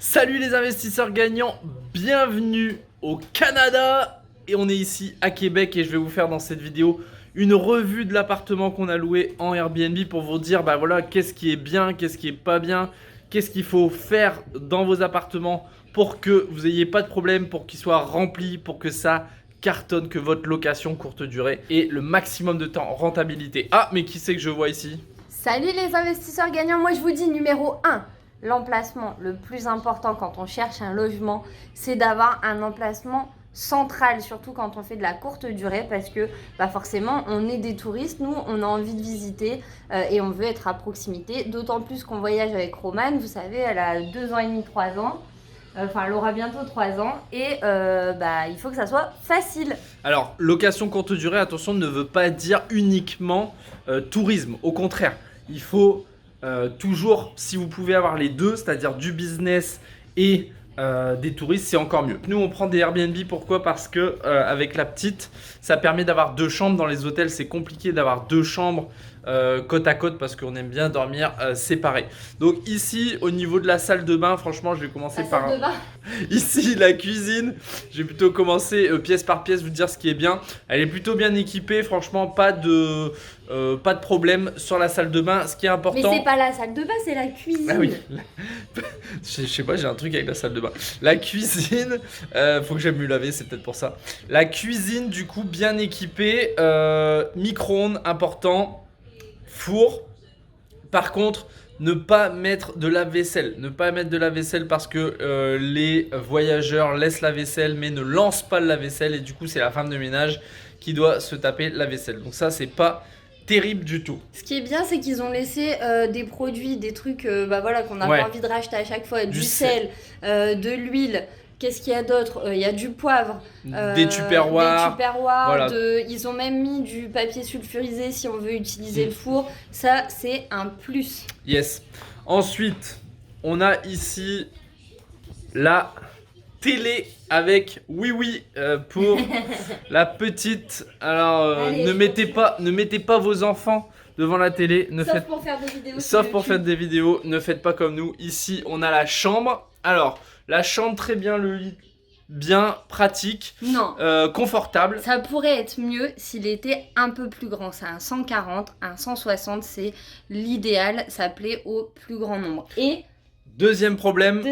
Salut les investisseurs gagnants, bienvenue au Canada. Et on est ici à Québec et je vais vous faire dans cette vidéo une revue de l'appartement qu'on a loué en Airbnb pour vous dire bah voilà, qu'est-ce qui est bien, qu'est-ce qui est pas bien, qu'est-ce qu'il faut faire dans vos appartements pour que vous n'ayez pas de problème, pour qu'ils soient remplis, pour que ça cartonne, que votre location courte durée et le maximum de temps rentabilité. Ah, mais qui c'est que je vois ici? Salut les investisseurs gagnants, moi je vous dis numéro 1, l'emplacement le plus important quand on cherche un logement, c'est d'avoir un emplacement central, surtout quand on fait de la courte durée parce que forcément on est des touristes, nous on a envie de visiter et on veut être à proximité, d'autant plus qu'on voyage avec Romane, vous savez elle a 2 ans et demi, 3 ans. Enfin, elle aura bientôt 3 ans et il faut que ça soit facile. Alors, location courte durée, attention, ne veut pas dire uniquement tourisme. Au contraire, il faut toujours, si vous pouvez avoir les deux, c'est-à-dire du business et des touristes, c'est encore mieux. Nous, on prend des Airbnb, pourquoi? Parce que avec la petite, ça permet d'avoir 2 chambres. Dans les hôtels, c'est compliqué d'avoir 2 chambres côte à côte parce qu'on aime bien dormir séparés. Donc ici, au niveau de la salle de bain, franchement, je vais commencer par... Salle de bain. Ici, la cuisine, je vais plutôt commencer pièce par pièce, vous dire ce qui est bien. Elle est plutôt bien équipée, franchement, pas de problème sur la salle de bain. Ce qui est important... Mais c'est pas la salle de bain, c'est la cuisine. Ah oui, je sais pas, j'ai un truc avec la salle de bain. La cuisine, faut que j'aime mieux laver, c'est peut-être pour ça. La cuisine, du coup, bien équipée, micro-ondes, important, four. Par contre, ne pas mettre de lave-vaisselle. Ne pas mettre de lave-vaisselle parce que les voyageurs laissent la vaisselle mais ne lancent pas le lave-vaisselle. Et du coup, c'est la femme de ménage qui doit se taper la vaisselle. Donc ça, c'est pas terrible du tout. Ce qui est bien, c'est qu'ils ont laissé des produits, des trucs qu'on a pas envie de racheter à chaque fois. Du sel, de l'huile. Qu'est-ce qu'il y a d'autre? Il y a du poivre, des tupperwares. Voilà. Ils ont même mis du papier sulfurisé si on veut utiliser le four. Ça, c'est un plus. Yes. Ensuite, on a ici la télé avec oui pour la petite. Alors, Allez, ne mettez pas vos enfants devant la télé. Pour faire des vidéos. Sauf pour faire des vidéos. Ne faites pas comme nous. Ici, on a la chambre. Alors, la chambre, très bien, le lit, bien pratique. Non. Confortable. Ça pourrait être mieux s'il était un peu plus grand. C'est un 140, un 160, c'est l'idéal. Ça plaît au plus grand nombre. Et deuxième problème,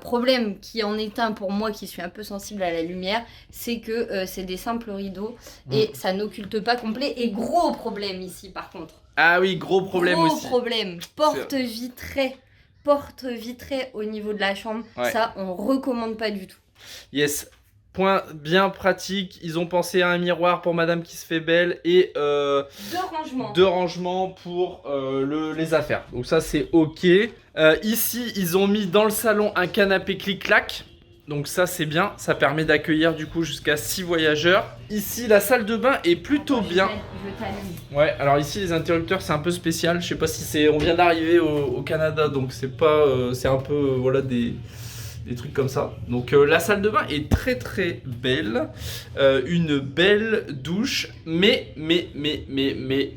problème qui en est un pour moi qui suis un peu sensible à la lumière, c'est que c'est des simples rideaux et ça n'occulte pas complet. Et gros problème ici par contre. Ah oui, gros problème aussi. Gros problème, porte vitrée au niveau de la chambre, ça on recommande pas du tout. Yes, point bien pratique, ils ont pensé à un miroir pour madame qui se fait belle et deux rangements pour les affaires. Donc ça c'est ok. Ici ils ont mis dans le salon un canapé clic-clac. Donc ça c'est bien, ça permet d'accueillir du coup jusqu'à 6 voyageurs. Ici la salle de bain est plutôt bien. Ouais, alors ici les interrupteurs c'est un peu spécial. Je sais pas si c'est... On vient d'arriver au Canada donc c'est pas... c'est un peu voilà des trucs comme ça. Donc la salle de bain est très très belle. Une belle douche. Mais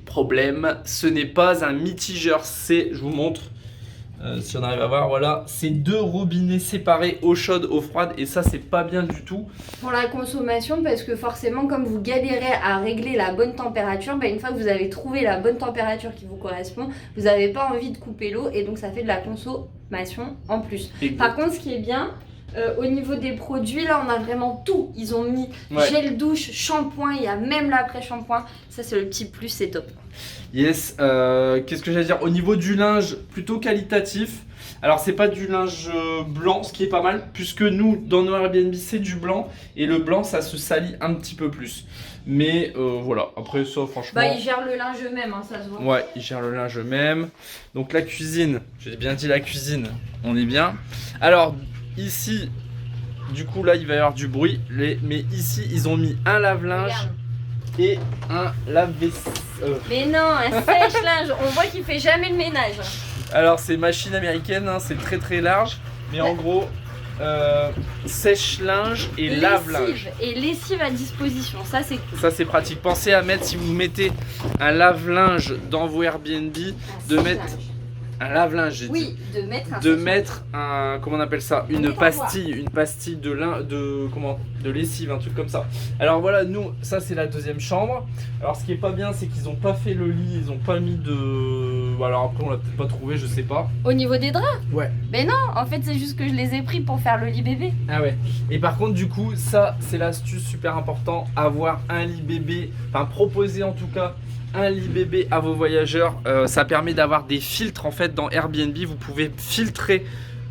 problème, ce n'est pas un mitigeur. C'est, je vous montre. Si on arrive à voir, voilà, c'est 2 robinets séparés, eau chaude, eau froide, et ça c'est pas bien du tout. Pour la consommation, parce que forcément comme vous galérez à régler la bonne température, une fois que vous avez trouvé la bonne température qui vous correspond, vous n'avez pas envie de couper l'eau et donc ça fait de la consommation en plus. Par contre, ce qui est bien, au niveau des produits, là on a vraiment tout. Ils ont mis gel douche, shampoing, il y a même l'après-shampoing. Ça c'est le petit plus, c'est top. Yes, qu'est-ce que j'allais dire? Au niveau du linge, plutôt qualitatif. Alors c'est pas du linge blanc, ce qui est pas mal, puisque nous, dans nos Airbnb, c'est du blanc. Et le blanc, ça se salit un petit peu plus. Mais voilà, après ça, franchement... ils gèrent le linge eux-mêmes, ça se voit. Ouais, ils gèrent le linge eux-mêmes. Donc la cuisine, j'ai bien dit la cuisine, on est bien. Alors, ici, du coup, là, il va y avoir du bruit. Mais ici, ils ont mis un lave-linge et un lave-vaisselle. Mais non, un sèche-linge, on voit qu'il fait jamais le ménage. Alors c'est machine américaine, c'est très très large, mais en gros sèche-linge et lave-linge. Et lessive à disposition, ça c'est pratique. Pensez à mettre, si vous mettez un lave-linge dans vos Airbnb, de mettre Un lave-linge, j'ai dit. Oui, de De mettre un, comment on appelle ça, une pastille de lessive, un truc comme ça. Alors voilà, nous, ça c'est la deuxième chambre. Alors ce qui est pas bien, c'est qu'ils ont pas fait le lit, ils ont pas mis de... Alors après on l'a peut-être pas trouvé, je sais pas. Au niveau des draps? Ouais. Mais non, en fait c'est juste que je les ai pris pour faire le lit bébé. Ah ouais. Et par contre du coup, ça c'est l'astuce super important, avoir un lit bébé, enfin proposer en tout cas un lit bébé à vos voyageurs. Ça permet d'avoir des filtres en fait dans Airbnb. Vous pouvez filtrer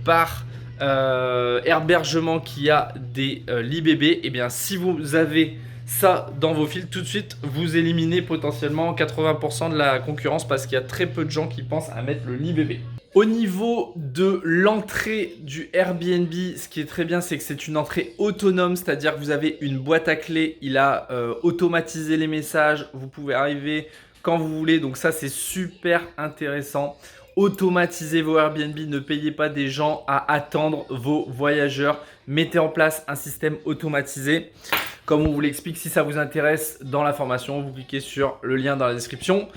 par hébergement qui a des lits bébés. Et bien si vous avez ça dans vos filtres, tout de suite vous éliminez potentiellement 80% de la concurrence parce qu'il y a très peu de gens qui pensent à mettre le lit bébé. Au niveau de l'entrée du Airbnb, ce qui est très bien, c'est que c'est une entrée autonome, c'est-à-dire que vous avez une boîte à clés, il a automatisé les messages, vous pouvez arriver quand vous voulez, donc ça c'est super intéressant. Automatisez vos Airbnb, ne payez pas des gens à attendre vos voyageurs, mettez en place un système automatisé. Comme on vous l'explique, si ça vous intéresse dans la formation, vous cliquez sur le lien dans la description.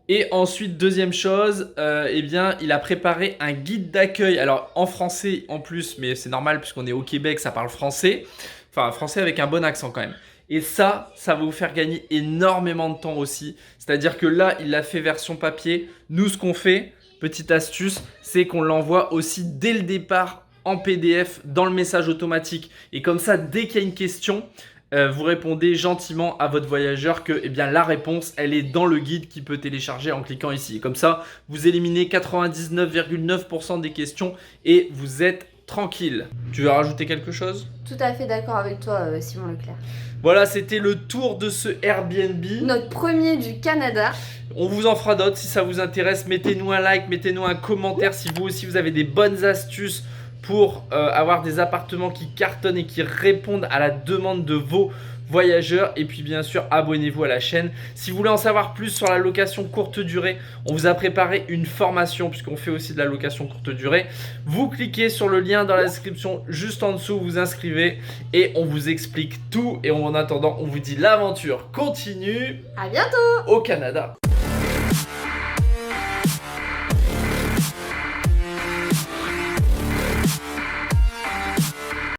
Et ensuite, deuxième chose, eh bien, il a préparé un guide d'accueil. Alors, en français en plus, mais c'est normal puisqu'on est au Québec, ça parle français. Enfin, français avec un bon accent quand même. Et ça va vous faire gagner énormément de temps aussi. C'est-à-dire que là, il l'a fait version papier. Nous, ce qu'on fait, petite astuce, c'est qu'on l'envoie aussi dès le départ en PDF dans le message automatique. Et comme ça, dès qu'il y a une question... vous répondez gentiment à votre voyageur que eh bien, la réponse elle est dans le guide qu'il peut télécharger en cliquant ici. Comme ça, vous éliminez 99,9% des questions et vous êtes tranquille. Tu veux rajouter quelque chose? Tout à fait d'accord avec toi, Simon Leclerc. Voilà, c'était le tour de ce Airbnb. Notre premier du Canada. On vous en fera d'autres si ça vous intéresse. Mettez-nous un like, mettez-nous un commentaire si vous aussi vous avez des bonnes astuces pour avoir des appartements qui cartonnent et qui répondent à la demande de vos voyageurs. Et puis bien sûr, abonnez-vous à la chaîne. Si vous voulez en savoir plus sur la location courte durée, on vous a préparé une formation puisqu'on fait aussi de la location courte durée. Vous cliquez sur le lien dans la description juste en dessous, vous inscrivez et on vous explique tout. Et en attendant, on vous dit l'aventure continue. À bientôt au Canada.